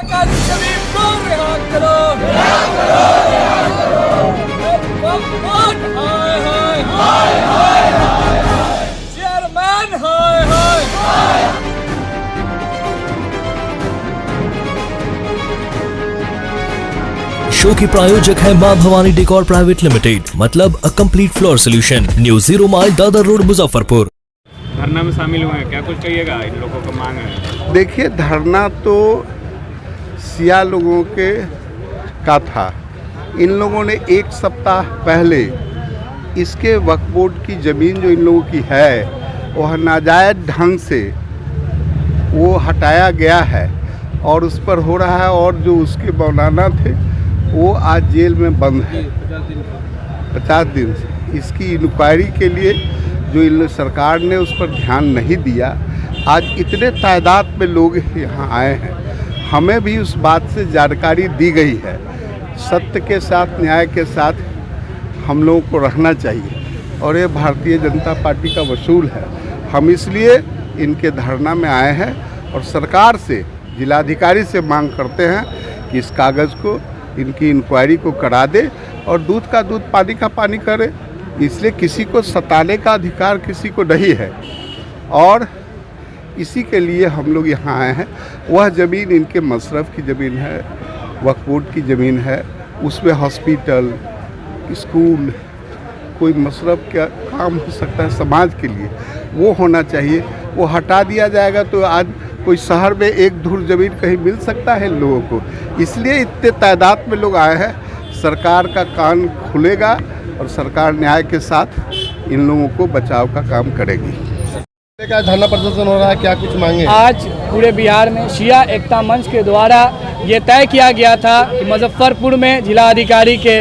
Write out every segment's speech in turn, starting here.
काजी शबीब को रिहा करो, हाय हाय हाय, चेयरमैन हाय हाय। शो के प्रायोजक है मां भवानी डेकोर प्राइवेट लिमिटेड, मतलब a complete floor solution, new 0 mile Dadar road Muzaffarpur. धरना में शामिल हुए हैं, क्या कुछ कहिएगा? इन लोगों को मांग है। देखिए, धरना तो सिया लोगों के का था। इन लोगों ने एक सप्ताह पहले इसके वक्फ बोर्ड की ज़मीन जो इन लोगों की है वह नाजायज़ ढंग से वो हटाया गया है और उस पर हो रहा है, और जो उसके मौलाना थे वो आज जेल में बंद है 50 दिन से। इसकी इंक्वायरी के लिए जो इन सरकार ने उस पर ध्यान नहीं दिया, आज इतने तादाद में लोग यहाँ आए हैं। हमें भी उस बात से जानकारी दी गई है। सत्य के साथ, न्याय के साथ हम लोगों को रहना चाहिए और ये भारतीय जनता पार्टी का वसूल है। हम इसलिए इनके धरना में आए हैं और सरकार से, जिलाधिकारी से मांग करते हैं कि इस कागज़ को, इनकी इंक्वायरी को करा दे और दूध का दूध, पानी का पानी करे। इसलिए किसी को सताने का अधिकार किसी को नहीं है और इसी के लिए हम लोग यहाँ आए हैं। वह ज़मीन इनके मसरफ़ की ज़मीन है, वक्फ बोर्ड की ज़मीन है, उसमें हॉस्पिटल, स्कूल, कोई मसरफ़ का काम हो सकता है समाज के लिए, वो होना चाहिए। वो हटा दिया जाएगा तो आज कोई शहर में एक धुर ज़मीन कहीं मिल सकता है लोगों को। इसलिए इतने तादाद में लोग आए हैं। सरकार का कान खुलेगा और सरकार न्याय के साथ इन लोगों को बचाव का काम करेगी। क्या धरना प्रदर्शन हो रहा है, क्या कुछ मांगे? आज पूरे बिहार में शिया एकता मंच के द्वारा ये तय किया गया था कि मुजफ्फरपुर में जिला अधिकारी के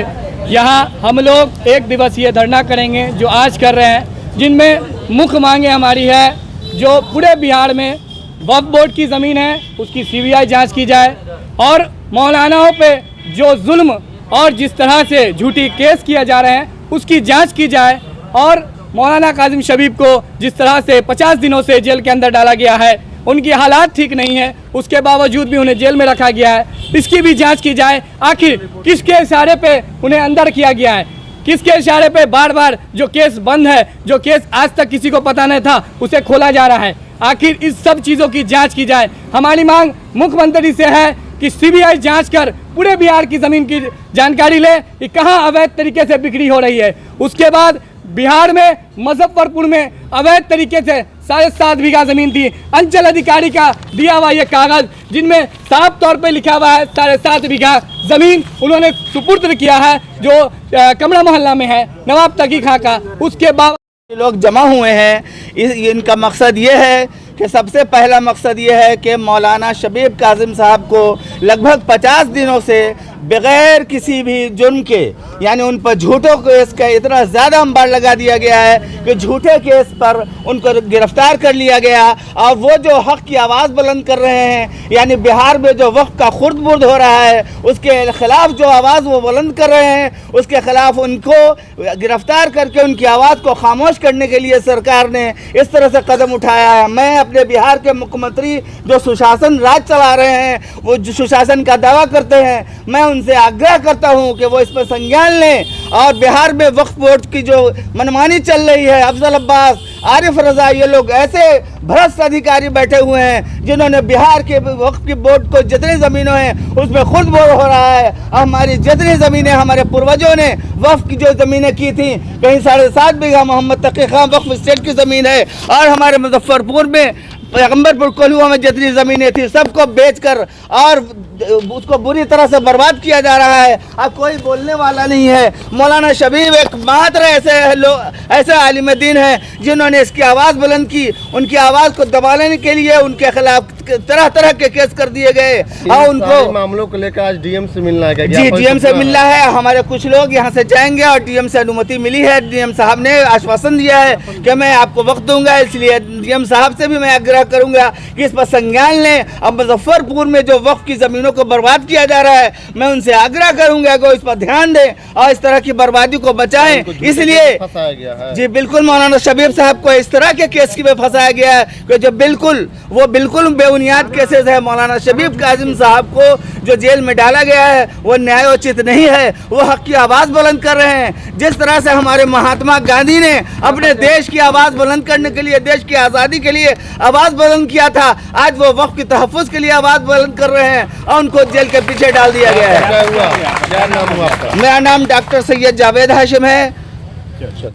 यहाँ हम लोग एक दिवसीय धरना करेंगे, जो आज कर रहे हैं, जिनमें मुख्य मांगे हमारी है जो पूरे बिहार में वक्फ बोर्ड की ज़मीन है उसकी CBI जांच की जाए और मौलानाओं पे जो जुल्म और जिस तरह से झूठी केस किया जा रहे हैं उसकी जांच की जाए और मौलाना काजिम शबीब को जिस तरह से 50 दिनों से जेल के अंदर डाला गया है, उनकी हालात ठीक नहीं है, उसके बावजूद भी उन्हें जेल में रखा गया है, इसकी भी जांच की जाए। आखिर किसके इशारे पे उन्हें अंदर किया गया है, किसके इशारे पे बार बार जो केस बंद है, जो केस आज तक किसी को पता नहीं था, उसे खोला जा रहा है। आखिर इस सब चीज़ों की जांच की जाए। हमारी मांग मुख्यमंत्री से है कि CBI जांच कर पूरे बिहार की ज़मीन की जानकारी ले कि कहाँ अवैध तरीके से बिक्री हो रही है। उसके बाद बिहार में मुजफ्फरपुर में अवैध तरीके से 7.5 बीघा ज़मीन थी, अंचल अधिकारी का दिया हुआ ये कागज़ जिनमें साफ तौर पे लिखा हुआ है 7.5 बीघा ज़मीन उन्होंने सुपुर्द किया है, जो कमरा मोहल्ला में है, नवाब तकी खां का। उसके बाद लोग जमा हुए हैं। इनका मकसद ये है कि सबसे पहला मकसद ये है कि मौलाना शबीब काजिम साहब को लगभग 50 दिनों से बग़ैर किसी भी जुर्म के, यानी उन पर झूठों केस का इतना ज़्यादा अंबार लगा दिया गया है कि झूठे केस पर उनको गिरफ्तार कर लिया गया और वो जो हक़ की आवाज़ बुलंद कर रहे हैं, यानी बिहार में जो वक्फ का खुर्द बुर्द हो रहा है उसके ख़िलाफ़ जो आवाज़ वो बुलंद कर रहे हैं, उसके ख़िलाफ़ उनको गिरफ्तार करके उनकी आवाज़ को खामोश करने के लिए सरकार ने इस तरह से कदम उठाया है। मैं अपने बिहार के मुख्यमंत्री जो सुशासन राज चला रहे हैं, वो जो सुशासन का दावा करते हैं, मैं उनसे आग्रह करता हूं कि वो इस पर संज्ञान लें और बिहार में वक्फ बोर्ड की जो मनमानी चल रही है, अफजल अब्बास, आरिफ रजा, ये लोग ऐसे भ्रष्ट अधिकारी बैठे हुए हैं जिन्होंने बिहार के वक्फ की बोर्ड को जितनी ज़मीनें हैं उसमें खुद बोर हो रहा है। हमारी जितनी ज़मीनें हमारे पूर्वजों ने वक्फ की जो ज़मीनें की थी, कहीं 7.5 बीघा मोहम्मद तकी खां वक्फ स्टेट की ज़मीन है और हमारे मुजफ्फरपुर में पैगम्बरपुर कोल्हुआ में जितनी ज़मीनें थी सबको बेचकर और उसको बुरी तरह से बर्बाद किया जा रहा है। अब कोई बोलने वाला नहीं है। मौलाना शबीब एकमात्र ऐसे आलिम दीन हैं जिन्होंने इसकी आवाज़ बुलंद की। उनकी आवाज़ को दबाने के लिए उनके खिलाफ तरह तरह के केस कर दिए गए और उनको मामलों को लेकर आज DM से मिलना है। जी, DM से मिलना है। हमारे कुछ लोग यहाँ से जाएंगे और DM से अनुमति मिली है। DM साहब ने आश्वासन दिया है कि मैं आपको वक्त दूंगा, इसलिए DM साहब से भी मैं आग्रह करूंगा कि इस पर संज्ञान लें। अब मुजफ्फरपुर में जो वक्फ की ज़मीनों को बर्बाद किया जा रहा है, मैं उनसे आग्रह करूंगा कि इस पर ध्यान दें और इस तरह की बर्बादी को बचाएं। इसलिए फंसाया गया है। जी बिल्कुल, मौलाना शबीब साहब को इस तरह के केस में फंसाया गया है कि जो बिल्कुल बेबुनियाद केसेस है। मौलाना शबीब काजिम साहब को जो जेल में डाला गया है वो न्यायोचित नहीं है। वो हक की आवाज़ बुलंद कर रहे हैं। जिस तरह से हमारे महात्मा गांधी ने अपने देश की आवाज़ बुलंद करने के लिए, देश की आज़ादी के लिए आवाज़ बुलंद किया था, आज वो वक्फ की तहफ़्फ़ुज़ के लिए आवाज़ बुलंद कर रहे हैं और उनको जेल के पीछे डाल दिया गया है। क्या हुआ? क्या नाम हुआ आपका? मेरा नाम डॉक्टर सैयद जावेद हाशिम है।